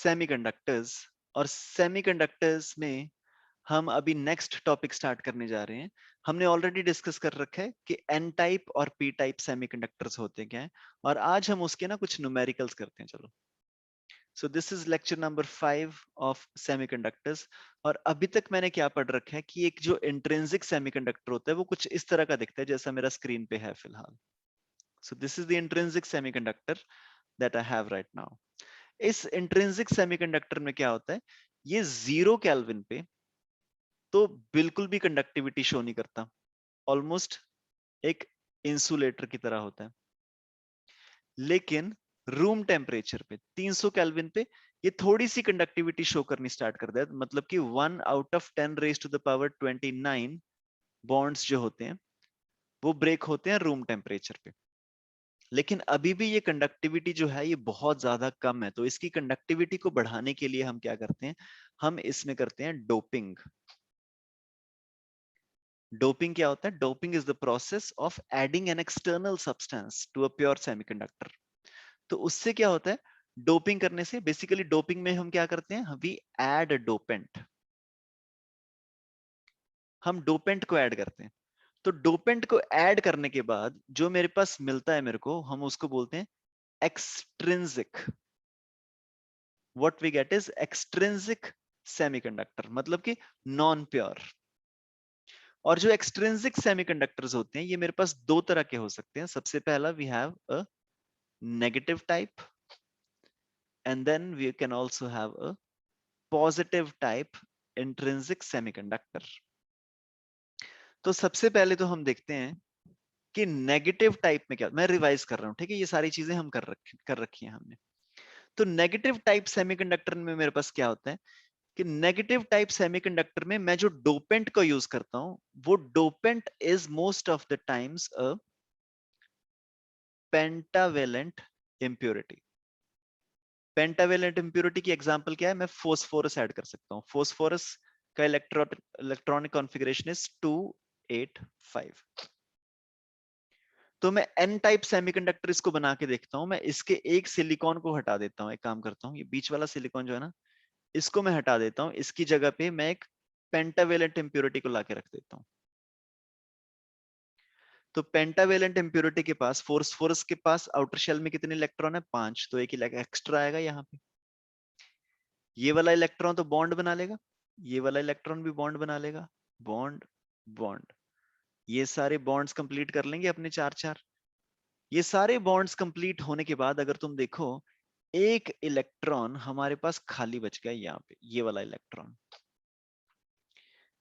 Semiconductors, और semiconductors में हम अभी नेक्स्ट टॉपिक स्टार्ट करने जा रहे हैं। हमने ऑलरेडी डिस्कस कर रखा है कि एन टाइप और पी टाइप सेमीकंडक्टर्स होते क्या हैं, और आज हम उसके ना कुछ न्यूमेरिकल्स करते हैं। चलो, सो this is lecture number 5 of semiconductors. और अभी तक मैंने क्या पढ़ रखा है कि एक जो इंट्रिंसिक सेमीकंडक्टर होता है वो कुछ इस तरह का दिखता है जैसा मेरा स्क्रीन पे है फिलहाल। सो this is the intrinsic semiconductor that I have right now. इस इंट्रिंसिक सेमीकंडक्टर में क्या होता है, ये 0 केल्विन पे तो बिल्कुल भी कंडक्टिविटी शो नहीं करता, ऑलमोस्ट एक इंसुलेटर की तरह होता है। लेकिन रूम टेम्परेचर पे 300 केल्विन पे ये थोड़ी सी कंडक्टिविटी शो करनी स्टार्ट कर देता है, मतलब कि 1 out of 10 raise to the power 29 bonds जो होते हैं वो ब्रेक होते हैं रूम टेम्परेचर पे। लेकिन अभी भी ये कंडक्टिविटी जो है ये बहुत ज्यादा कम है, तो इसकी कंडक्टिविटी को बढ़ाने के लिए हम क्या करते हैं, हम इसमें करते हैं डोपिंग। डोपिंग क्या होता है? Doping is the process of adding an external substance to a pure semiconductor. तो उससे क्या होता है, डोपिंग करने से बेसिकली डोपिंग में हम क्या करते हैं, वी ऐड डोपेंट। हम डोपेंट को ऐड करते हैं। तो डोपेंट को ऐड करने के बाद जो मेरे पास मिलता है मेरे को, हम उसको बोलते हैं extrinsic. What we get is extrinsic semiconductor, मतलब कि नॉन प्योर। और जो एक्सट्रिंसिक सेमीकंडक्टर्स होते हैं ये मेरे पास दो तरह के हो सकते हैं। सबसे पहला we have a negative type, and then we can also have a positive type intrinsic semiconductor. तो सबसे पहले तो हम देखते हैं कि नेगेटिव टाइप में क्या, मैं रिवाइज कर रहा हूं, ठीक है, ये सारी चीजें हम कर रखी हैं हमने। तो नेगेटिव टाइप सेमीकंडक्टर में मेरे पास क्या होता है कि नेगेटिव टाइप सेमीकंडक्टर में मैं जो डोपेंट को यूज करता हूं वो dopant is most of the times a pentavalent impurity. Pentavalent impurity की एग्जांपल क्या है, मैं फोस्फोरस ऐड कर सकता हूँ। फोस्फोरस का इलेक्ट्रॉनिक कॉन्फ़िगरेशन इज 285। तो मैं एन टाइप सेमीकंडक्टर इसको बना के देखता हूं। मैं इसके एक सिलिकॉन को हटा देता हूं, एक काम करता हूं, ये बीच वाला सिलिकॉन जो है ना इसको मैं हटा देता हूं। इसकी जगह पे मैं एक पेंटावेलेंट इम्प्योरिटी को लाके रख देता हूं। तो पेंटावेलेंट इम्प्योरिटी के पास, फोस्फोरस के पास आउटर शेल में कितने इलेक्ट्रॉन है? 5, तो एक एक्स्ट्रा आएगा यहाँ पे। ये वाला इलेक्ट्रॉन तो बॉन्ड बना लेगा, ये वाला इलेक्ट्रॉन भी बॉन्ड बना लेगा, बॉन्ड बॉन्ड, ये सारे बॉन्ड्स कंप्लीट कर लेंगे अपने चार चार। ये सारे बॉन्ड्स कंप्लीट होने के बाद अगर तुम देखो, एक इलेक्ट्रॉन हमारे पास खाली बच गया यहाँ पे, ये वाला इलेक्ट्रॉन।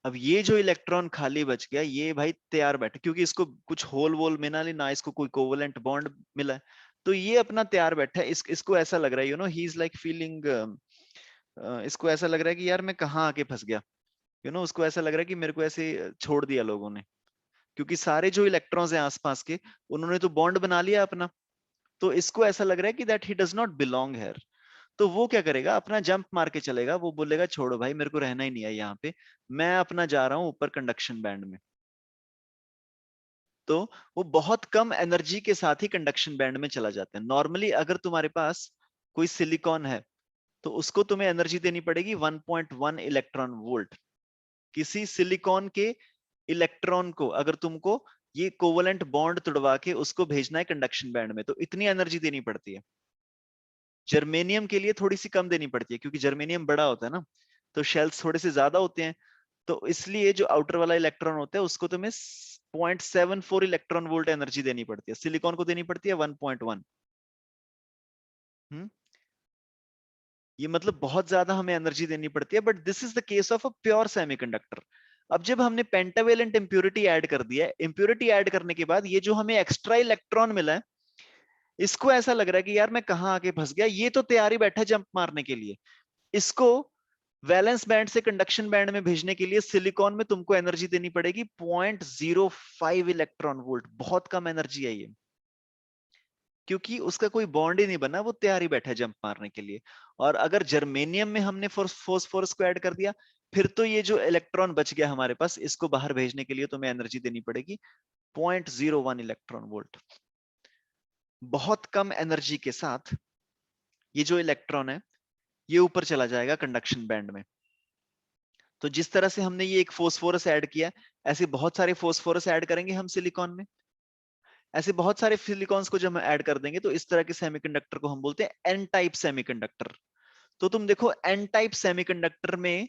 अब ये जो इलेक्ट्रॉन खाली बच गया ये भाई तैयार बैठे, क्योंकि इसको कुछ होल वोल मिला नहीं ना, इसको कोई कोवलेंट बॉन्ड मिला है, तो ये अपना तैयार बैठा है। इसको ऐसा लग रहा है, ही इज लाइक फीलिंग, इसको ऐसा लग रहा है कि यार मैं कहाँ आके फंस गया। उसको ऐसा लग रहा है कि मेरे को ऐसे छोड़ दिया लोगों ने, क्योंकि सारे जो इलेक्ट्रॉन्स हैं आसपास के उन्होंने तो बॉन्ड बना लिया अपना। तो इसको ऐसा लग रहा है कि that he does not belong here. तो वो क्या करेगा, अपना जंप मार के चलेगा, वो बोलेगा छोड़ो भाई मेरे को रहना ही नहीं है यहाँ पे, मैं अपना जा रहा हूं ऊपर कंडक्शन बैंड में। तो वो बहुत कम एनर्जी के साथ ही कंडक्शन बैंड में चला जाता है। नॉर्मली अगर तुम्हारे पास कोई सिलिकॉन है तो उसको तुम्हें एनर्जी देनी पड़ेगी 1.1 इलेक्ट्रॉन वोल्ट। किसी सिलिकॉन के इलेक्ट्रॉन को अगर तुमको ये कोवलेंट बॉन्ड तोड़वा के उसको भेजना है कंडक्शन बैंड में, तो इतनी एनर्जी देनी पड़ती है। जर्मेनियम के लिए थोड़ी सी कम देनी पड़ती है, क्योंकि जर्मेनियम बड़ा होता है ना, तो शेल्स थोड़े से ज्यादा होते हैं। तो इसलिए जो आउटर वाला इलेक्ट्रॉन होता है उसको तुम्हें 0.74 इलेक्ट्रॉन वोल्ट एनर्जी देनी पड़ती है, सिलिकॉन को देनी पड़ती है 1.1। ये मतलब बहुत ज्यादा हमें एनर्जी देनी पड़ती है, but this is the case of a pure semiconductor. अब जब हमने पेंटावेलेंट इंप्योरिटी ऐड कर दिया है, इंप्योरिटी ऐड करने के बाद ये जो हमें एक्स्ट्रा इलेक्ट्रॉन मिला है, इसको ऐसा लग रहा है कि यार मैं कहाँ आके फंस गया, ये तो तैयारी बैठा है जंप मारने के लिए। इसको वैलेंस बैंड से कंडक्शन बैंड में भेजने के लिए सिलिकॉन में तुमको एनर्जी देनी पड़ेगी 0.05 इलेक्ट्रॉन वोल्ट। बहुत कम एनर्जी है ये, क्योंकि उसका कोई बॉन्ड ही नहीं बना, वो तैयारी बैठा है जंप मारने के लिए। और अगर जर्मेनियम में हमने फोस्फोरस को ऐड कर दिया, फिर तो ये जो इलेक्ट्रॉन बच गया हमारे पास, इसको बाहर भेजने के लिए तुम्हें एनर्जी देनी पड़ेगी 0.01 इलेक्ट्रॉन वोल्ट। बहुत कम एनर्जी के साथ ये जो इलेक्ट्रॉन है ये ऊपर चला जाएगा कंडक्शन बैंड में। तो जिस तरह से हमने ये एक फोस्फोरस ऐड किया, ऐसे बहुत सारे फोस्फोरस ऐड करेंगे हम सिलिकॉन में। ऐसे बहुत सारे सिलिकॉन्स को जब हम ऐड कर देंगे तो इस तरह के सेमीकंडक्टर को हम बोलते हैं एन टाइप सेमीकंडक्टर। तो तुम देखो एन टाइप सेमीकंडक्टर में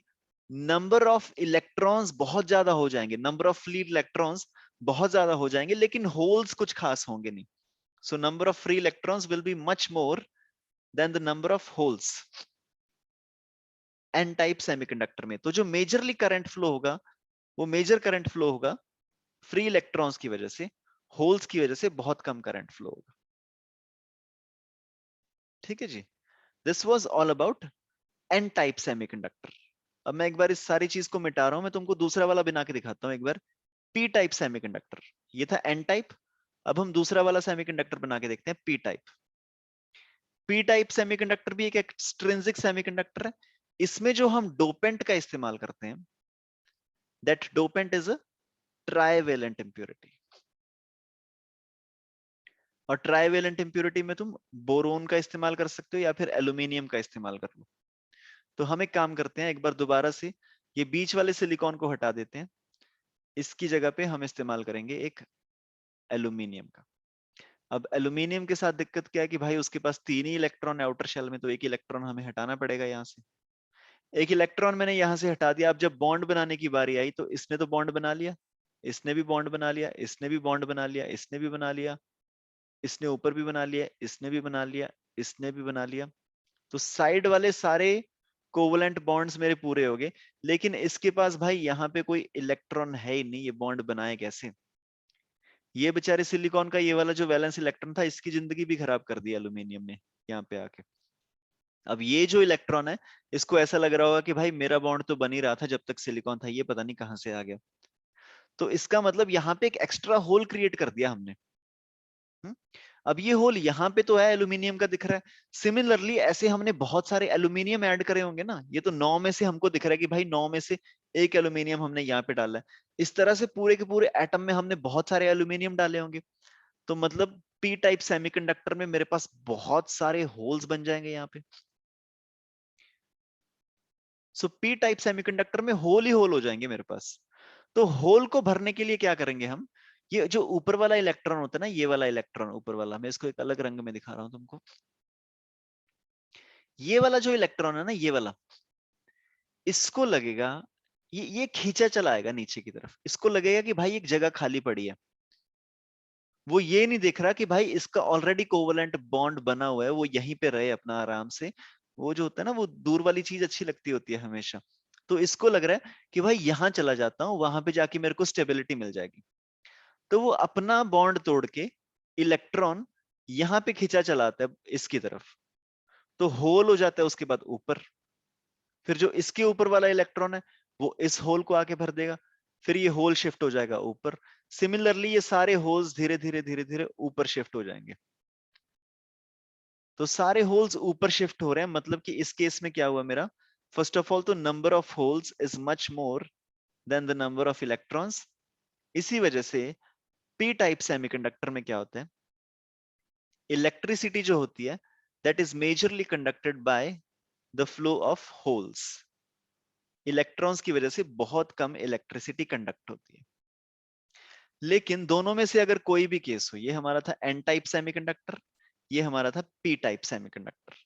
नंबर ऑफ इलेक्ट्रॉन्स बहुत ज्यादा हो जाएंगे, नंबर ऑफ फ्री इलेक्ट्रॉन्स बहुत ज्यादा हो जाएंगे, लेकिन होल्स कुछ खास होंगे नहीं। So number of free electrons will be much more than the number of holes N type semiconductor में। तो जो मेजरली करंट फ्लो होगा वो मेजर करंट फ्लो होगा फ्री इलेक्ट्रॉन्स की वजह से, होल्स की वजह से बहुत कम करंट फ्लो होगा। ठीक है जी, this was all about N type semiconductor. अब मैं एक बार इस सारी चीज को मिटा रहा हूं, मैं तुमको दूसरा वाला बना के दिखाता हूं एक बार। पी टाइप सेमीकंडक्टर, ये था एन टाइप। अब हम दूसरा वाला सेमीकंडक्टर बना के देखते हैं, P type. P type semiconductor भी एक एक्सट्रिंसिक सेमीकंडक्टर है। इसमें जो हम डोपेंट का इस्तेमाल करते हैं, that dopant is a trivalent impurity. और ट्राइवेलेंट इंप्योरिटी में तुम बोरोन का इस्तेमाल कर सकते हो या फिर एल्यूमिनियम का इस्तेमाल कर लो। तो हम एक काम करते हैं, एक बार दोबारा से ये बीच वाले सिलिकॉन को हटा देते हैं। इसकी जगह पे हम इस्तेमाल करेंगे एक एल्यूमिनियम का। अब एल्यूमिनियम के साथ दिक्कत क्या है कि भाई उसके पास 3 ही इलेक्ट्रॉन है आउटर शेल में, तो एक इलेक्ट्रॉन हमें हटाना पड़ेगा यहाँ से। एक इलेक्ट्रॉन मैंने यहाँ से हटा दिया। अब जब बॉन्ड बनाने की बारी आई तो इसने तो बॉन्ड बना लिया, इसने भी बॉन्ड बना लिया, इसने भी बॉन्ड बना लिया, इसने भी बना लिया, इसने ऊपर भी बना लिया, इसने भी बना लिया, इसने भी बना लिया। तो साइड वाले सारे कोवलेंट बॉन्ड्स मेरे पूरे हो गए, लेकिन इसके पास भाई यहाँ पे कोई इलेक्ट्रॉन है ही नहीं, ये बॉन्ड बनाए कैसे? ये बेचारे सिलिकॉन का ये वाला जो वैलेंस इलेक्ट्रॉन था, इसकी जिंदगी भी खराब कर दी एल्यूमिनियम ने यहाँ पे आके। अब ये जो इलेक्ट्रॉन है, इसको ऐसा लग रहा होगा कि भाई मेरा बॉन्ड तो बन ही रहा था जब तक सिलिकॉन था, ये पता नहीं कहां से आ गया। तो इसका मतलब यहाँ पे एक एक्स्ट्रा होल क्रिएट कर दिया हमने। हम्म? अब ये होल यहाँ पे तो है, एल्यूमिनियम का दिख रहा है। सिमिलरली ऐसे हमने बहुत सारे एल्यूमिनियम ऐड करे होंगे ना, ये तो 9 में से हमको दिख रहा है कि भाई 9 में से एक एल्यूमिनियम हमने यहाँ पे डाला है। इस तरह से पूरे के पूरे एटम में हमने बहुत सारे एल्यूमिनियम डाले होंगे। तो मतलब पी टाइप सेमीकंडक्टर में मेरे पास बहुत सारे होल्स बन जाएंगे यहाँ पे। सो पी टाइप सेमीकंडक्टर में होल ही होल हो जाएंगे मेरे पास। तो होल को भरने के लिए क्या करेंगे हम? ये जो ऊपर वाला इलेक्ट्रॉन होता है ना, ये वाला इलेक्ट्रॉन ऊपर वाला, मैं इसको एक अलग रंग में दिखा रहा हूं तुमको। ये वाला जो इलेक्ट्रॉन है ना, ये वाला, इसको लगेगा, ये खींचा चला आएगा नीचे की तरफ। इसको लगेगा कि भाई एक जगह खाली पड़ी है। वो ये नहीं देख रहा कि भाई इसका ऑलरेडी कोवलेंट बॉन्ड बना हुआ है, वो यहीं पे रहे अपना आराम से। वो जो होता है ना, वो दूर वाली चीज अच्छी लगती होती है हमेशा। तो इसको लग रहा है कि भाई यहां चला जाता हूं, वहां पे जाके मेरे को स्टेबिलिटी मिल जाएगी। तो वो अपना बॉन्ड तोड़ के इलेक्ट्रॉन यहाँ पे खींचा चलाता है इसकी तरफ। तो होल हो जाता है उसके बाद ऊपर। फिर जो इसके ऊपर वाला इलेक्ट्रॉन है, वो इस होल को आके भर देगा। फिर ये होल शिफ्ट हो जाएगा ऊपर। सिमिलरली ये सारे होल्स धीरे धीरे धीरे धीरे ऊपर शिफ्ट हो जाएंगे। तो सारे होल्स ऊपर शिफ्ट हो रहे हैं, मतलब कि इस केस में क्या हुआ मेरा? फर्स्ट ऑफ ऑल तो number of holes is much more than the number of electrons. इसी वजह से पी टाइप सेमीकंडक्टर में क्या होता है, इलेक्ट्रिसिटी जो होती है that is majorly conducted by the flow of holes. Electrons की वजह से बहुत कम इलेक्ट्रिसिटी कंडक्ट होती है। लेकिन दोनों में से अगर कोई भी केस हो, ये हमारा था एन टाइप सेमीकंडक्टर, ये हमारा था पी टाइप सेमीकंडक्टर।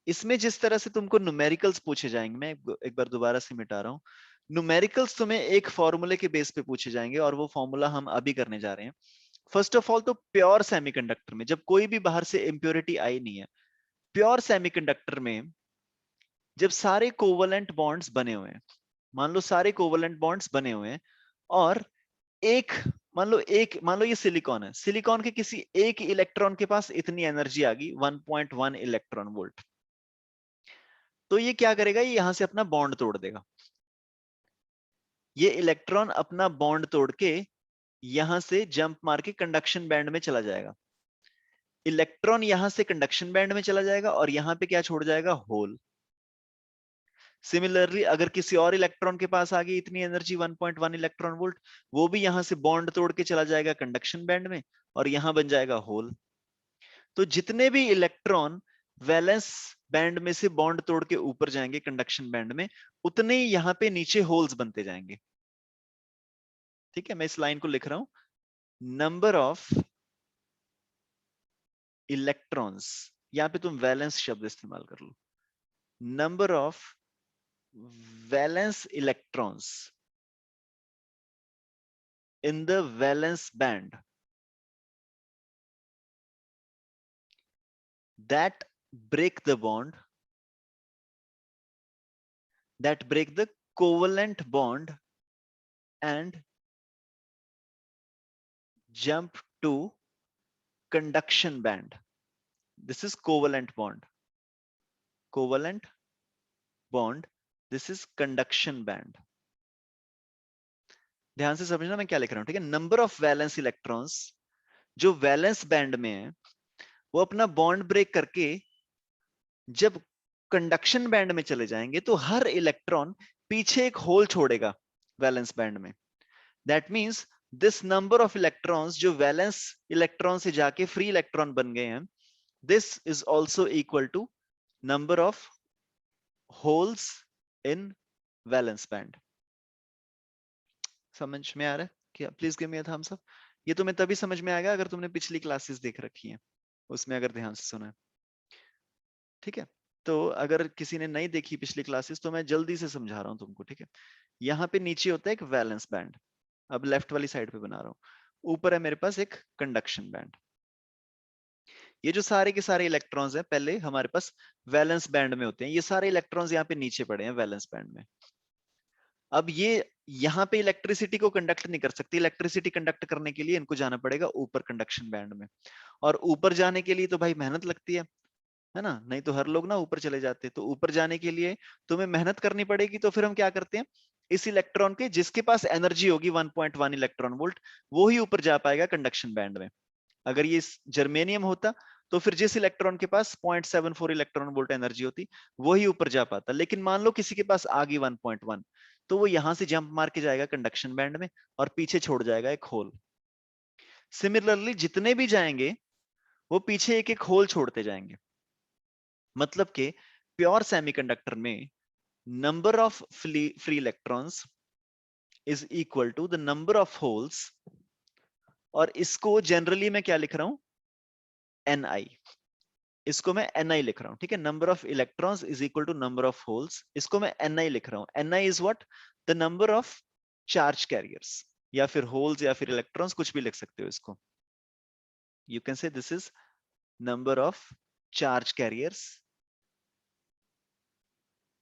इसमें जिस तरह से तुमको न्यूमेरिकल्स पूछे जाएंगे, मैं एक बार दोबारा से मिटा रहा हूं। न्यूमेरिकल्स तुम्हें एक फॉर्मूले के बेस पे पूछे जाएंगे, और वो फॉर्मूला हम अभी करने जा रहे हैं। फर्स्ट ऑफ ऑल तो प्योर सेमीकंडक्टर में जब कोई भी बाहर से इंप्योरिटी आई नहीं है, प्योर सेमीकंडक्टर में जब सारे कोवलेंट बॉन्ड्स बने हुए हैं, मान लो सारे कोवलेंट बॉन्ड्स बने हुए हैं, और एक, मान लो ये सिलिकॉन है, सिलिकॉन के किसी एक इलेक्ट्रॉन के पास इतनी एनर्जी आ गई 1.1 इलेक्ट्रॉन वोल्ट। तो ये क्या करेगा, ये यहां से अपना बॉन्ड तोड़ देगा। ये इलेक्ट्रॉन अपना बॉन्ड तोड़ के यहां से जंप मार के कंडक्शन बैंड में चला जाएगा। इलेक्ट्रॉन यहां से कंडक्शन बैंड में चला जाएगा और यहां पे क्या छोड़ जाएगा, होल। सिमिलरली अगर किसी और इलेक्ट्रॉन के पास आ गई इतनी एनर्जी 1.1 इलेक्ट्रॉन वोल्ट, वो भी यहां से बॉन्ड तोड़ के चला जाएगा कंडक्शन बैंड में, और यहां बन जाएगा होल। तो जितने भी इलेक्ट्रॉन वैलेंस बैंड में से बॉन्ड तोड़ के ऊपर जाएंगे कंडक्शन बैंड में, उतने ही यहाँ पे नीचे होल्स बनते जाएंगे। ठीक है, मैं इस लाइन को लिख रहा हूं, नंबर ऑफ इलेक्ट्रॉन्स, यहां पे तुम वैलेंस शब्द इस्तेमाल कर लो, number of valence electrons in the valence band that break the bond, that break the covalent bond and jump to conduction band. This is covalent bond. Covalent bond. This is conduction band. ध्यान से समझना मैं क्या लिख रहा हूं, ठीक है। नंबर ऑफ वैलेंस इलेक्ट्रॉन्स जो वैलेंस बैंड में है, वो अपना बॉन्ड ब्रेक करके जब कंडक्शन बैंड में चले जाएंगे तो हर इलेक्ट्रॉन पीछे एक होल छोड़ेगा वैलेंस बैंड में। That means this number of electrons जो वैलेंस इलेक्ट्रॉन से जाके फ्री इलेक्ट्रॉन बन गए हैं, this is also equal to number of holes in valence band. समझ में आ रहा है क्या? Please give me a thumbs up. ये तुम्हें तभी समझ में आएगा अगर तुमने पिछली क्लासेस देख रखी हैं, उसमें अगर ध्यान से सुना है। ठीक है, तो अगर किसी ने नहीं देखी पिछली क्लासेस तो मैं जल्दी से समझा रहा हूं तुमको। ठीक है, यहाँ पे नीचे होता है एक वैलेंस बैंड, अब लेफ्ट वाली साइड पे बना रहा हूं, ऊपर है मेरे पास एक कंडक्शन बैंड। ये जो सारे के सारे इलेक्ट्रॉन्स हैं पहले हमारे पास वैलेंस बैंड में होते हैं, ये सारे इलेक्ट्रॉन्स यहाँ पे नीचे पड़े हैं वैलेंस बैंड में। अब ये यहाँ पे इलेक्ट्रिसिटी को कंडक्ट नहीं कर सकती, इलेक्ट्रिसिटी कंडक्ट करने के लिए इनको जाना पड़ेगा ऊपर कंडक्शन बैंड में, और ऊपर जाने के लिए तो भाई मेहनत लगती है ना, नहीं तो हर लोग ना ऊपर चले जाते। तो ऊपर जाने के लिए तुम्हें मेहनत करनी पड़ेगी, तो फिर हम क्या करते हैं, इस इलेक्ट्रॉन के जिसके पास एनर्जी होगी 1.1 इलेक्ट्रॉन वोल्ट, वो ही ऊपर जा पाएगा कंडक्शन बैंड में। अगर ये जर्मेनियम होता तो फिर जिस इलेक्ट्रॉन के पास 0.74 इलेक्ट्रॉन वोल्ट एनर्जी होती वो ही ऊपर जा पाता। लेकिन मान लो किसी के पास आ गई 1.1, तो वो यहां से जंप मार के जाएगा कंडक्शन बैंड में और पीछे छोड़ जाएगा एक होल। सिमिलरली जितने भी जाएंगे वो पीछे एक एक होल छोड़ते जाएंगे। मतलब कि प्योर सेमीकंडक्टर में number of free electrons is equal to the number of holes, और इसको जनरली मैं क्या लिख रहा हूं, Ni, इसको मैं Ni लिख रहा हूं। ठीक है, number of electrons is equal to number of holes, इसको मैं Ni लिख रहा हूं। Ni is what, the number of charge carriers, या फिर होल्स या फिर इलेक्ट्रॉन्स, कुछ भी लिख सकते हो इसको। You can say this is number of charge carriers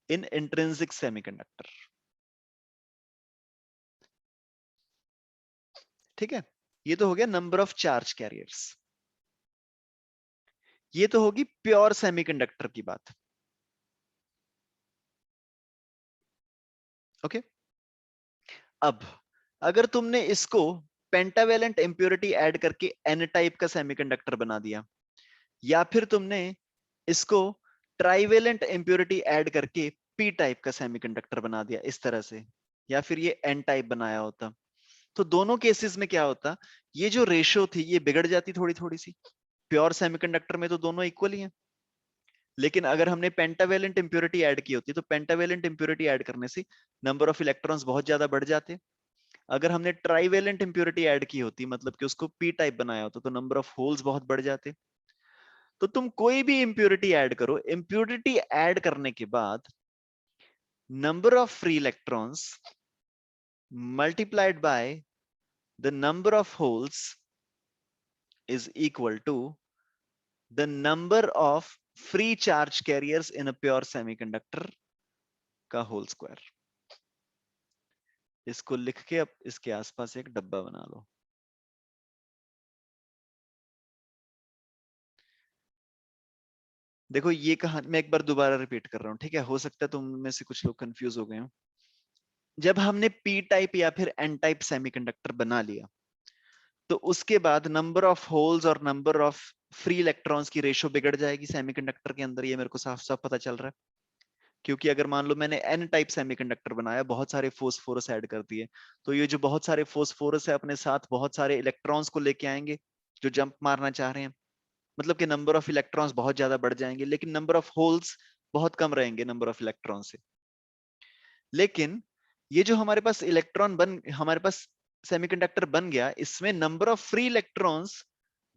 in intrinsic semiconductor. ठीक है, ये तो हो गया नंबर ऑफ चार्ज कैरियर्स। ये तो होगी प्योर सेमीकंडक्टर की बात। ओके, अब अगर तुमने इसको पेंटावेलेंट इंप्योरिटी ऐड करके एन टाइप का सेमीकंडक्टर बना दिया, या फिर तुमने इसको ट्राइवेलेंट इंप्योरिटी ऐड करके पी टाइप का सेमीकंडक्टर बना दिया इस तरह से, या फिर ये एन टाइप बनाया होता, तो दोनों केसेस में क्या होता, ये जो रेशो थी ये बिगड़ जाती थोड़ी थोड़ी सी। प्योर सेमीकंडक्टर में तो दोनों इक्वल ही हैं, लेकिन अगर हमने पेंटावेलेंट इंप्योरिटी ऐड की होती तो पेंटावेलेंट इंप्योरिटी ऐड करने से नंबर ऑफ इलेक्ट्रॉन्स बहुत ज्यादा बढ़ जाते। अगर हमने ट्राइवेलेंट इंप्योरिटी ऐड की होती, मतलब कि उसको पी टाइप बनाया होता, तो नंबर ऑफ होल्स बहुत बढ़ जाते। तो तुम कोई भी इंप्योरिटी ऐड करो, इंप्योरिटी ऐड करने के बाद number of free electrons multiplied by the number of holes is equal to the number of free charge carriers in a pure semiconductor का होल स्क्वायर। इसको लिख के अब इसके आसपास एक डब्बा बना लो। देखो ये कहानी मैं एक बार दोबारा रिपीट कर रहा हूं, ठीक है, हो सकता है तुम में से कुछ लोग कंफ्यूज हो गए हो। जब हमने पी टाइप या फिर एन टाइप सेमीकंडक्टर बना लिया, तो उसके बाद नंबर ऑफ होल्स और नंबर ऑफ फ्री इलेक्ट्रॉन्स की रेशो बिगड़ जाएगी सेमीकंडक्टर के अंदर, ये मेरे को साफ साफ पता चल रहा है। क्योंकि अगर मान लो मैंने एन टाइप सेमीकंडक्टर बनाया, बहुत सारे फोस्फोरस ऐड कर दिए, तो ये जो बहुत सारे फोस्फोरस है अपने साथ बहुत सारे इलेक्ट्रॉन्स को लेके आएंगे जो जंप मारना चाह रहे हैं। मतलब कि नंबर ऑफ इलेक्ट्रॉन्स बहुत ज्यादा बढ़ जाएंगे, लेकिन नंबर ऑफ होल्स बहुत कम रहेंगे नंबर ऑफ इलेक्ट्रॉन से। लेकिन ये जो हमारे पास सेमीकंडक्टर बन गया, इसमें number of free electrons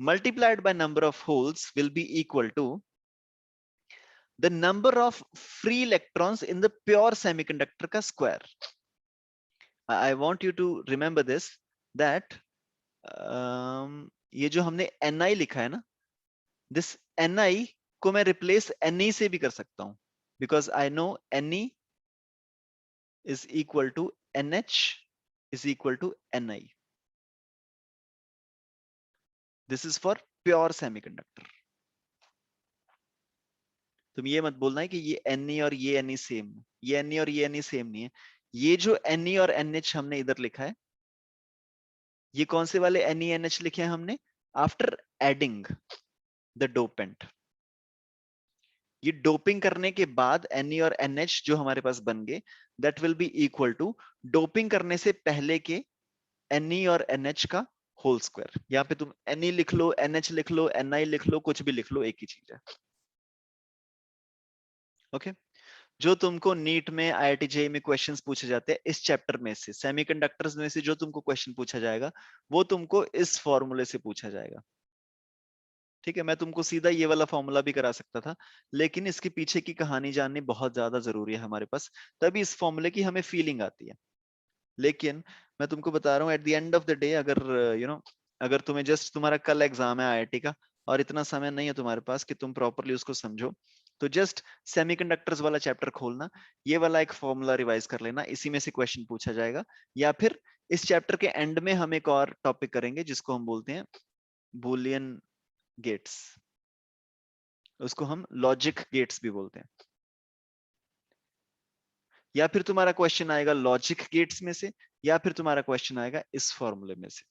multiplied by number of holes will be equal to the number of free electrons in the pure semiconductor का square. I want you to remember this, that ये जो हमने Ni लिखा है ना, this Ni को मैं replace Ne से भी कर सकता हूं, because I know Ne is equal to NH is equal to Ni. This is for pure semiconductor. तुम ये मत बोलना है कि ये Ne और ये Ne सेम, ये Ne और ये Ne सेम नहीं है। ये जो Ne और NH हमने इधर लिखा है, ये कौन से वाले Ne NH लिखे हैं हमने? After adding the dopant. ये डोपिंग करने के बाद Ne और NH जो हमारे पास बन गए, that will be equal to doping करने से पहले के Ne और NH का होल स्क्वायर। यहाँ पे तुम Ne लिख लो, NH लिख लो, Ni लिख लो, कुछ भी लिख लो, एक ही चीज है। Okay okay? जो तुमको नीट में, IIT JEE में क्वेश्चंस पूछे जाते हैं इस चैप्टर में से, सेमीकंडक्टर्स में से जो तुमको क्वेश्चन पूछा जाएगा वो तुमको इस फॉर्मूले से पूछा जाएगा। ठीक है, मैं तुमको सीधा ये वाला फॉर्मूला भी करा सकता था, लेकिन इसके पीछे की कहानी जाननी बहुत ज्यादा जरूरी है हमारे पास, तभी इस फॉर्मूले की हमें फीलिंग आती है। लेकिन मैं तुमको बता रहा हूँ, at the end of the day, अगर अगर तुम्हें जस्ट तुम्हारा कल एग्जाम है IIT का और इतना समय नहीं है तुम्हारे पास कि तुम प्रॉपरली उसको समझो, तो जस्ट सेमीकंडक्टर्स वाला चैप्टर खोलना, ये वाला एक फॉर्मूला रिवाइज कर लेना, इसी में से क्वेश्चन पूछा जाएगा। या फिर इस चैप्टर के एंड में हम एक और टॉपिक करेंगे जिसको हम बोलते हैं बूलियन गेट्स, उसको हम लॉजिक गेट्स भी बोलते हैं। या फिर तुम्हारा क्वेश्चन आएगा लॉजिक गेट्स में से, या फिर तुम्हारा क्वेश्चन आएगा इस फॉर्मूले में से।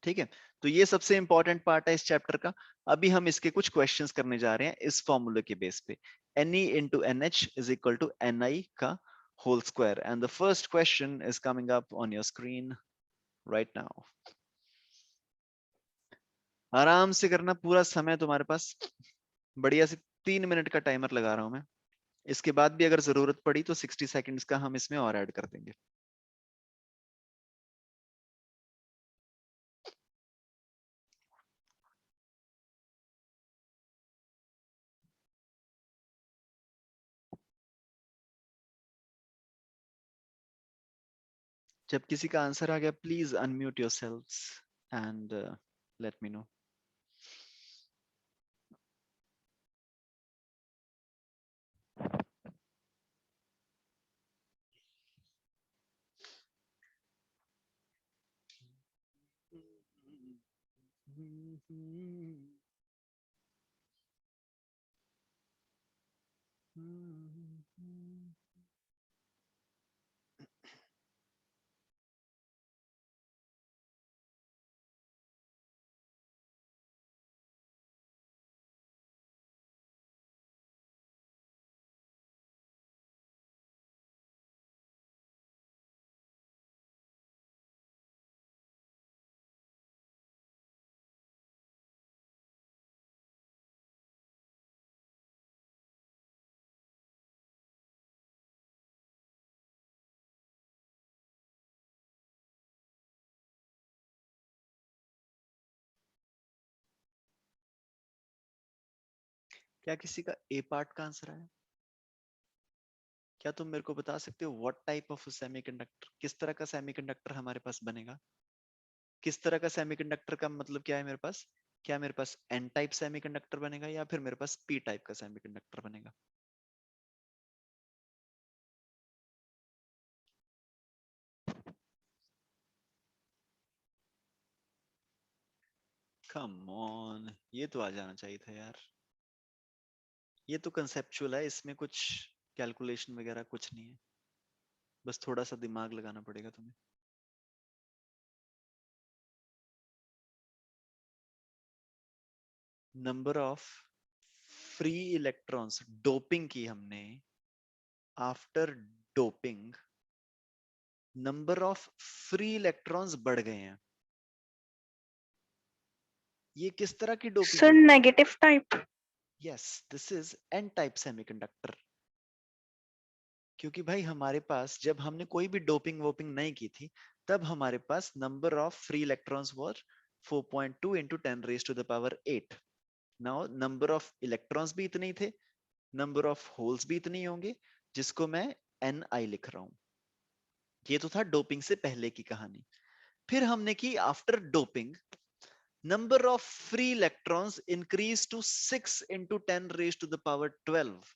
ठीक है, तो ये सबसे इंपॉर्टेंट पार्ट है इस चैप्टर का। अभी हम इसके कुछ क्वेश्चंस करने जा रहे हैं इस फॉर्मूले के बेस पे, Ne into NH is equal to Ni का whole square, and the first question is coming up on your screen right now. आराम से करना, पूरा समय तुम्हारे पास, बढ़िया से 3 मिनट का टाइमर लगा रहा हूं मैं। इसके बाद भी अगर जरूरत पड़ी तो 60 सेकंड्स का हम इसमें और ऐड कर देंगे। जब किसी का आंसर आ गया, please unmute yourselves and let me know. क्या किसी का ए पार्ट का आंसर आया? क्या तुम मेरे को बता सकते हो व्हाट टाइप ऑफ सेमीकंडक्टर, किस तरह का सेमीकंडक्टर हमारे पास बनेगा? किस तरह का सेमीकंडक्टर का मतलब क्या है मेरे पास? क्या मेरे पास एन टाइप सेमीकंडक्टर बनेगा या फिर मेरे पास पी टाइप का सेमीकंडक्टर बनेगा? कम ऑन, ये तो आ जाना चाहिए था यार। ये तो कंसेप्चुअल है, इसमें कुछ कैलकुलेशन वगैरह कुछ नहीं है, बस थोड़ा सा दिमाग लगाना पड़ेगा तुम्हें। Number of free electrons, doping की हमने, after doping number of free electrons बढ़ गए हैं। ये किस तरह की डोपिंग सर हुई? Negative type. Yes, this is an type semiconductor. क्योंकि भाई हमारे पास जब हमने कोई भी डोपिंग वोपिंग नहीं की थी, तब हमारे पास number of free electrons were 4.2 into 10 raised to the power 8। Now number of electrons भी इतने ही थे, नंबर ऑफ होल्स भी इतने ही होंगे, जिसको मैं Ni लिख रहा हूं। ये तो था डोपिंग से पहले की कहानी। फिर हमने की after doping, number of free electrons increased to 6 into 10 raised to the power 12।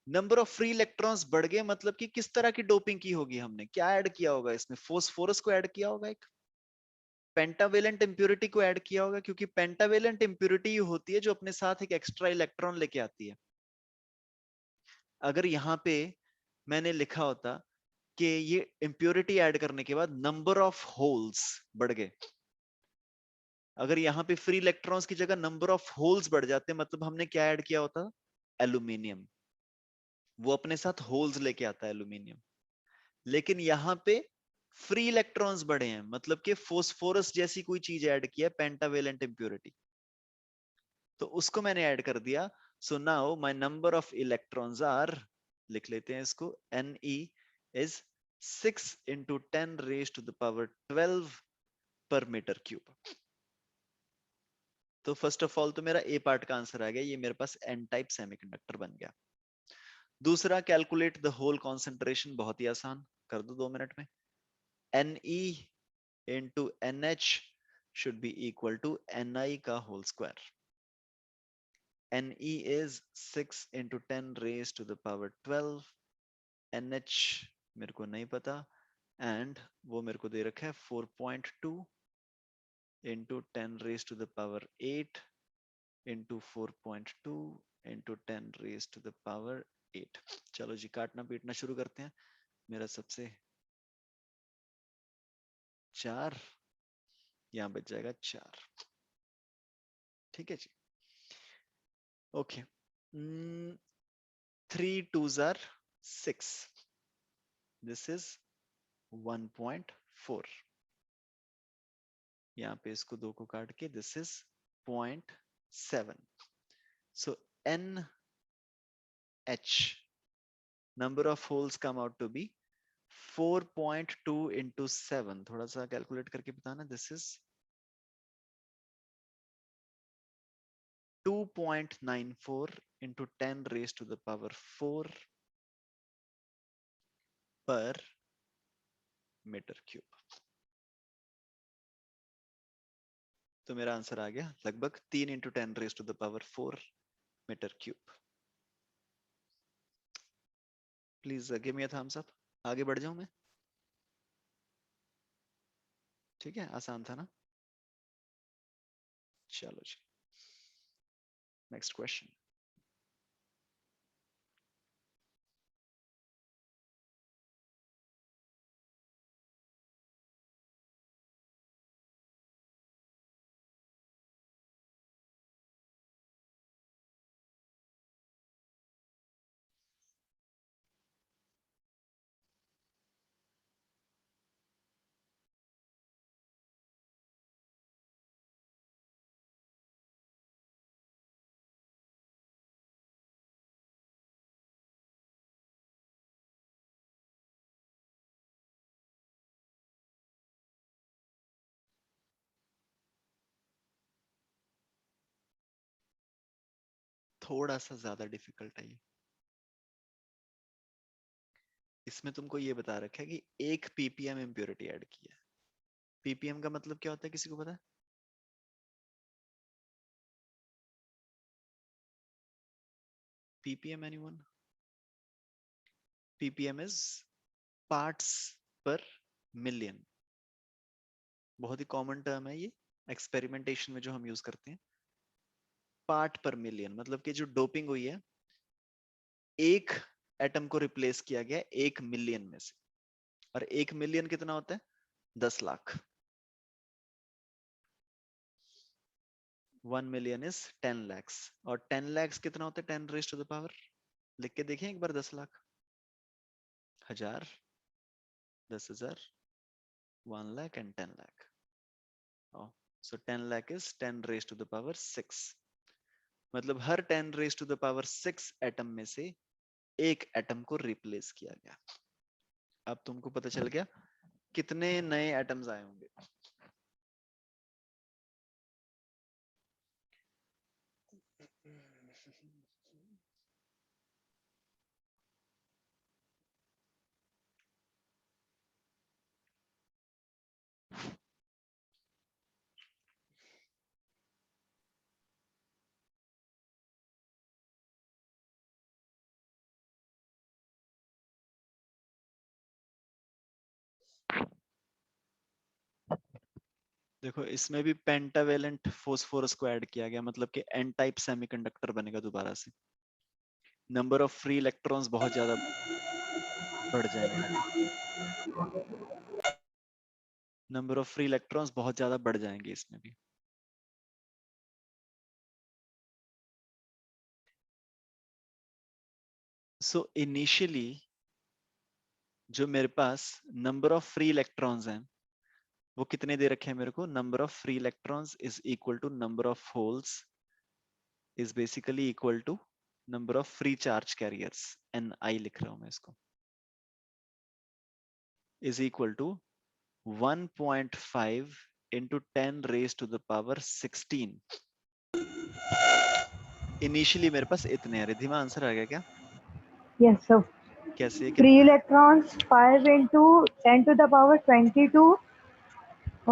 Number of free electrons बढ़ गए, मतलब कि किस तरह की डोपिंग की होगी हमने, क्या ऐड किया होगा इसमें? फोस्फोरस को ऐड किया होगा, एक पेंटावेलेंट इंप्योरिटी को ऐड किया होगा, क्योंकि पेंटावेलेंट इंप्योरिटी होती है जो अपने साथ एक एक्स्ट्रा इलेक्ट्रॉन लेके आती है। अगर यहाँ पे मैंने लिखा होता कि ये इंप्योरिटी ऐड करने के बाद नंबर ऑफ होल्स बढ़ गए, अगर यहाँ पे फ्री इलेक्ट्रॉन्स की जगह नंबर ऑफ होल्स बढ़ जाते, मतलब हमने क्या ऐड किया होता? एल्यूमिनियम। वो अपने साथ होल्स लेके आता है एल्यूमिनियम। लेकिन यहाँ पे फ्री इलेक्ट्रॉन्स बढ़े हैं, मतलब कि फोस्फोरस जैसी कोई चीज ऐड किया, पेंटावेलेंट इंप्योरिटी, तो उसको मैंने ऐड कर दिया। So now my number of electrons are, लिख लेते हैं इसको, Ne is 6 into 10 raised to the power 12 per meter cube। तो फर्स्ट ऑफ ऑल तो मेरा ए पार्ट का आंसर आ गया, ये मेरे पास एन टाइप सेमीकंडक्टर बन गया। दूसरा, कैलकुलेट द होल कॉन्सेंट्रेशन, बहुत ही आसान, कर दो 2 मिनट में। Ne into NH should be equal to Ni का whole square. Ne is 6 into 10 raised to the power 12। NH मेरे को नहीं पता, एंड वो मेरे को दे रखा है 4.2 into 10 raised to the power 8 into 4.2 into 10 raised to the power 8। चलो जी, काटना पीटना शुरू करते हैं। मेरा सबसे 4, यहाँ बच जाएगा 4। ठीक है जी, okay. 3 2s are 6, this is 1.4। यहाँ पे इसको 2 को काट के this is 0.7। So NH, number of holes come out to be 4.2 into 7। थोड़ा सा कैलकुलेट करके बताना, this is 2.94 into 10 raised to the power 4 per metre cube. तो मेरा आंसर आ गया लगभग 3 into 10 raised to the power 4 metre cube. Please give me a thumbs up, आगे बढ़ जाऊं मैं? ठीक है, आसान था ना? चलो जी, नेक्स्ट क्वेश्चन। थोड़ा सा ज्यादा डिफिकल्ट है ये। इसमें तुमको ये बता रखा है कि 1 ppm इम्प्योरिटी ऐड की है। ppm का मतलब क्या होता है, किसी को पता है? ppm anyone? ppm is parts पर मिलियन। बहुत ही कॉमन टर्म है ये, एक्सपेरिमेंटेशन में जो हम यूज करते हैं। पार्ट पर मिलियन मतलब कि जो डोपिंग हुई है, एक एटम को रिप्लेस किया गया 1 मिलियन में से। और 1 मिलियन कितना होता है? 10 लाख। 1 million is 10 lakhs। और 10 lakhs कितना होता है? 10 रेज टू द पावर, लिख के देखें एक बार, 10 lakh, 1000, 10,000, 1 lakh and 10 lakh. So 10 lakh is 10 raise to the power 6, मतलब हर 10 raise to the power 6 atom में से एक एटम को रिप्लेस किया गया। अब तुमको पता चल गया कितने नए एटम्स आए होंगे। देखो इसमें भी पेंटावेलेंट फोस्फोरस को ऐड किया गया, मतलब कि एन टाइप सेमीकंडक्टर बनेगा दोबारा से। नंबर ऑफ फ्री इलेक्ट्रॉन्स बहुत ज्यादा बढ़ जाएंगे, नंबर ऑफ फ्री इलेक्ट्रॉन्स बहुत ज्यादा बढ़ जाएंगे इसमें भी। सो इनिशियली जो मेरे पास नंबर ऑफ फ्री इलेक्ट्रॉन्स हैं वो कितने दे रखे हैं मेरे को, number of free electrons is equal to number of holes is basically equal to number of free charge carriers, Ni लिख रहा हूं मैं इसको, is equal to 1.5 into 10 raised to the power 16। Initially मेरे पास इतने हैं। रिद्धिमा आंसर आ गया क्या? Yes sir. कैसे free electrons 5 into 10 to the power 22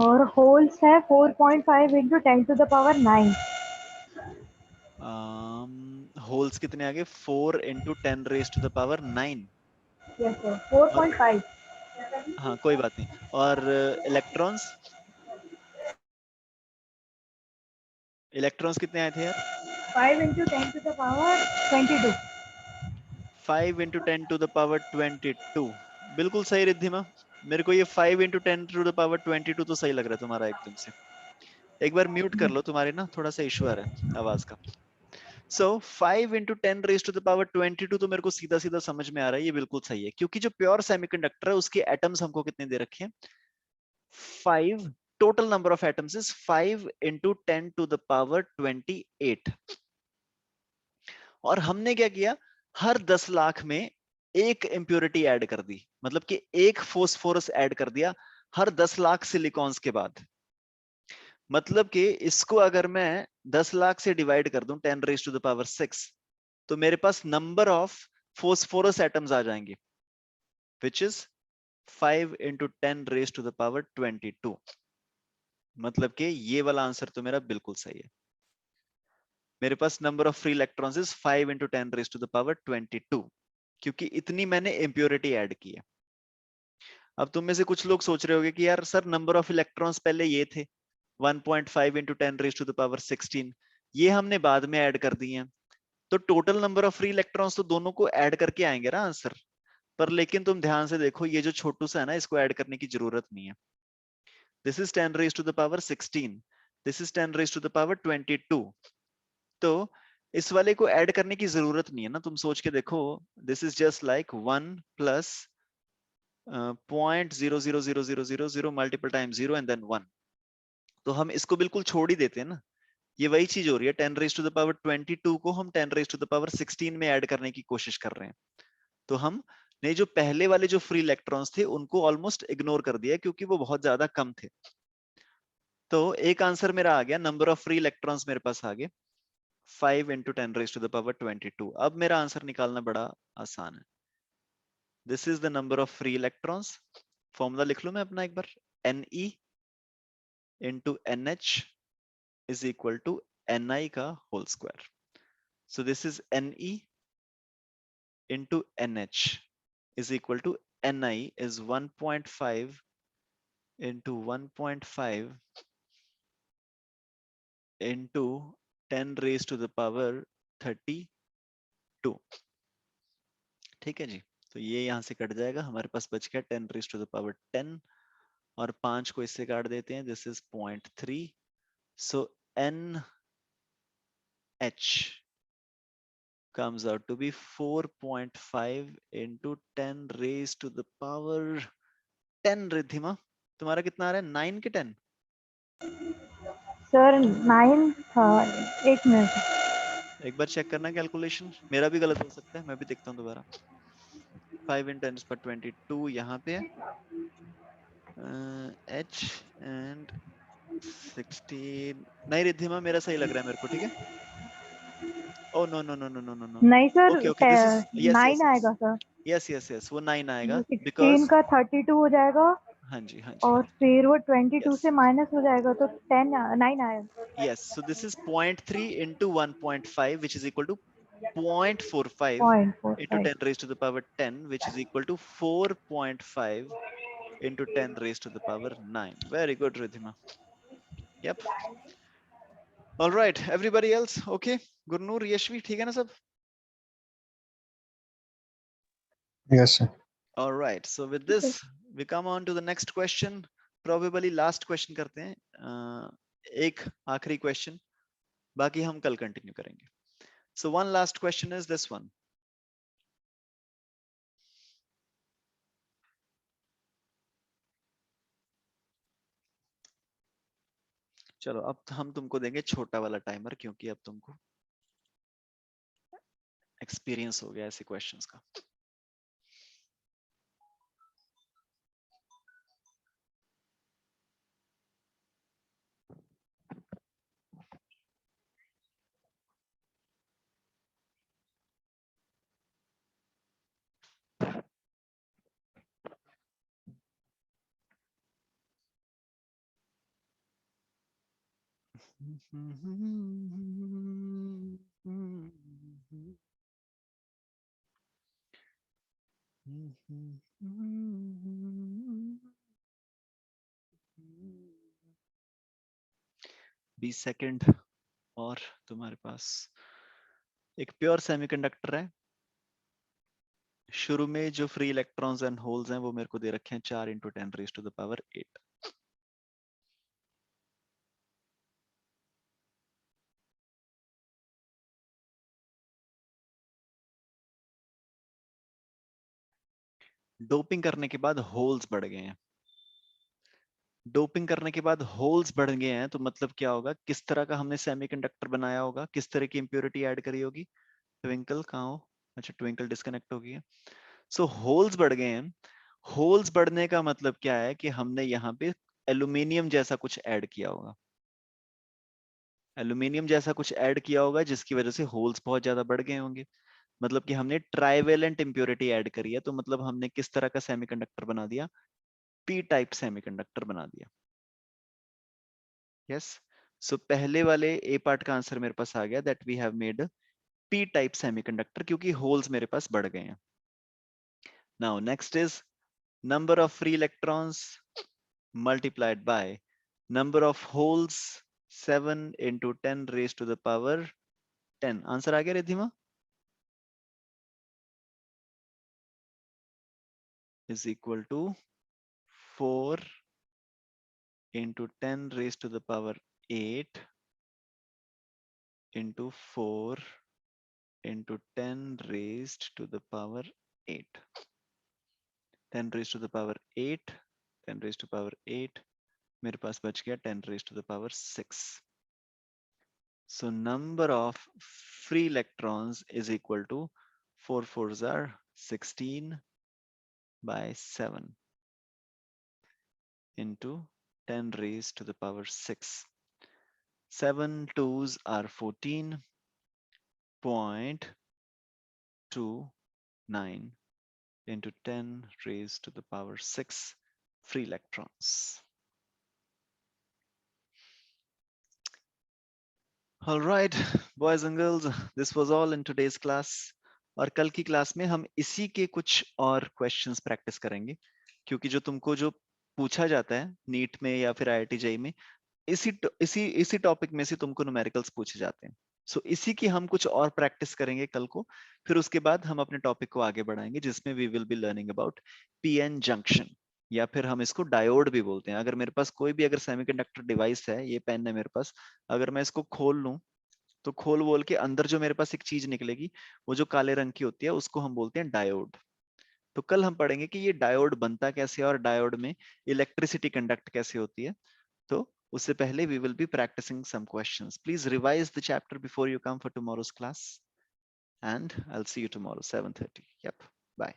और होल्स है 4.5 into 10 to the power 9। Holes कितने आ गए, 4 into 10 raised to the power 9। Yes sir और 4.5। हाँ कोई बात नहीं, और इलेक्ट्रॉन्स, इलेक्ट्रॉन्स कितने आए थे यार? 5 into 10 to the power 22। 5 into 10 to the power 22, बिल्कुल सही रिद्धिमा। मेरे को ये 5 into 10 to the power 22 तो सही लग रहा है तुम्हारा एकदम से। एक बार म्यूट कर लो, तुम्हारे ना थोड़ा सा इशू आ रहा है आवाज का। सो 5 into 10 raised to the power 22 तो मेरे को सीधा सीधा समझ में आ रहा है, ये बिल्कुल सही है, क्योंकि जो प्योर सेमीकंडक्टर है उसके एटम्स हमको कितने दे रखे हैं, 5। Total number of atoms is 5 into 10 to the power 28। और हमने क्या किया, हर 10 लाख में एक इम्प्योरिटी ऐड कर दी, मतलब कि एक फोस्फोरस ऐड कर दिया हर 10 लाख सिलिकॉन्स के बाद। मतलब कि इसको अगर मैं 10 लाख से डिवाइड कर दूं 10 रेज टू द पावर 6, तो मेरे पास नंबर ऑफ फोस्फोरस एटम्स आ जाएंगे which is 5 into 10 raised to the power 22। मतलब कि ये वाला आंसर तो मेरा बिल्कुल सही है। मेरे पास number of free electrons is 5 into 10 raised to the power 22, क्योंकि इतनी मैंने इम्प्योरिटी ऐड की है। अब तुम में से कुछ लोग सोच रहे होंगे कि यार सर नंबर ऑफ इलेक्ट्रॉन्स पहले ये थे 1.5 into 10 raised to the power 16, ये हमने बाद में ऐड कर दिए हैं, तो total number of free electrons तो दोनों को ऐड करके आएंगे ना आंसर। पर लेकिन तुम ध्यान से देखो, ये जो छोटू सा है ना, इसको ऐड करने की जरूरत नहीं है। This is 10 raised to the power 16, this is 10 raised to the power 22। तो इस वाले को ऐड करने की जरूरत नहीं है ना, तुम सोच के देखो, this is just like 1 plus 0.00000 multiple time 0 and then 1। तो हम इसको बिल्कुल छोड़ ही देते हैं ना। ये वही चीज हो रही है, 10 raised to the power 22 को हम 10 raised to the power 16 में ऐड करने की कोशिश कर रहे हैं। तो हम ने जो पहले वाले जो फ्री इलेक्ट्रॉन्स थे उनको ऑलमोस्ट इग्नोर कर दिया, क्योंकि वो बहुत ज्यादा कम थे। तो एक आंसर मेरा आ गया, नंबर ऑफ फ्री इलेक्ट्रॉन्स मेरे पास आ गए 5 into 10 raised to the power 22। अब मेरा आंसर निकालना बड़ा आसान है। This is the number of free electrons, formula लिख लूं मैं अपना एक बार, Ne into NH is equal to Ni का whole square. So this is Ne into NH is equal to Ni is 1.5 into 1.5 into 10 raised to the power 32। ठीक है जी, तो ये यहाँ से कट जाएगा, हमारे पास बच गया 10 raised to the power 10, और 5 को इससे काट देते हैं, this is 0.3। So NH comes out to be 4.5 into 10 raised to the power 10। Riddhima तुम्हारा कितना आ रहा है, 9 के 10? सर 9 था, 1 मिनट। एक बार चेक करना कैलकुलेशन, मेरा भी गलत हो सकता है, मैं भी देखता हूँ दोबारा। 5 × 10⁻22 यहाँ पे है, h and 16। नहीं रिद्धिमा, मेरा सही लग रहा है मेरे को, ठीक है। Oh no no no no no no no. नहीं sir, okay okay, this is yes 9 yes yes आएगा सर। यस यस यस, वो 9 आएगा वो 16 बिकॉज, का 32 हो जाएगा, हाँ जी हाँ जी और फिर वो 22 यस से माइनस हो जाएगा तो 9 आएगा। yes, so this is 0.3 into 1.5, which is equal to 0.45 into 0.45। 10 raised to the power 10, which is equal to 4.5 into 10 raised to the power 9. Very good, Ridhima. Yep. All right, everybody else okay? Gurnoor, Yashvi, ठीक है ना सब? Yes, sir. All right, so with this we come on to the next question, probably last question करते हैं, एक आखिरी question, बाकी हम कल continue करेंगे. So one last question is this one. चलो अब हम तुमको देंगे छोटा वाला टाइमर, क्योंकि अब तुमको एक्सपीरियंस हो गया ऐसे क्वेश्चंस का. 20 सेकंड और तुम्हारे पास एक प्योर सेमीकंडक्टर है. शुरू में जो फ्री इलेक्ट्रॉन्स एंड होल्स हैं वो मेरे को दे रखे हैं 4 × 10⁻8. डोपिंग करने के बाद होल्स बढ़ गए हैं. डोपिंग करने के बाद होल्स बढ़ गए हैं तो मतलब क्या होगा, किस तरह का हमने सेमीकंडक्टर बनाया होगा, किस तरह की इंप्योरिटी ऐड करी होगी. ट्विंकल कहाँ हो? अच्छा, ट्विंकल डिस्कनेक्ट हो गई है. सो होल्स बढ़ गए हैं. होल्स बढ़ने का मतलब क्या है कि हमने यहाँ पे एल्यूमिनियम जैसा कुछ ऐड किया होगा. एल्यूमिनियम जैसा कुछ ऐड किया होगा जिसकी वजह से होल्स बहुत ज्यादा बढ़ गए होंगे. मतलब कि हमने ट्राइवेलेंट इंप्योरिटी ऐड करी है, तो मतलब हमने किस तरह का सेमीकंडक्टर बना दिया, पी टाइप सेमीकंडक्टर बना दिया. यस, सो पहले वाले ए पार्ट का आंसर मेरे पास आ गया, that we have made P type semiconductor, क्योंकि होल्स मेरे पास बढ़ गए हैं. Now next is number of free electrons multiplied by number of holes, 7 × 10⁻10. Answer आ गया Riddhima? is equal to 4 × 10⁻8 into 4 × 10⁻8. 10⁻8, 10⁻8, मेरे पास बच गया 10⁻6. So number of free electrons is equal to 4 4s are 16 by 7 into 10⁻6. 7 2s are 14.29 into 10⁻6 free electrons. All right, boys and girls, this was all in today's class. और कल की class में हम इसी के कुछ और क्वेश्चंस प्रैक्टिस करेंगे, क्योंकि जो तुमको जो पूछा जाता है नीट में या फिर IIT JEE में, इसी टॉपिक में से तुमको न्यूमेरिकल्स पूछे जाते हैं. सो इसी की हम कुछ और प्रैक्टिस करेंगे कल को, फिर उसके बाद हम अपने टॉपिक को आगे बढ़ाएंगे, जिसमें we will be learning about PN junction, या फिर हम इसको डायोड भी बोलते हैं. अगर मेरे पास कोई भी अगर सेमीकंडक्टर डिवाइस है, ये पेन है मेरे पास, अगर मैं इसको खोल लूं तो खोल बोल के अंदर जो मेरे पास एक चीज निकलेगी, वो जो काले रंग की होती है, उसको हम बोलते हैं डायोड. तो कल हम पढ़ेंगे कि ये डायोड बनता कैसे है और डायोड में इलेक्ट्रिसिटी कंडक्ट कैसे होती है. तो उससे पहले we will be practicing some questions. Please revise the chapter before you come for tomorrow's class. And I'll see you tomorrow, 7:30. Yep. Bye.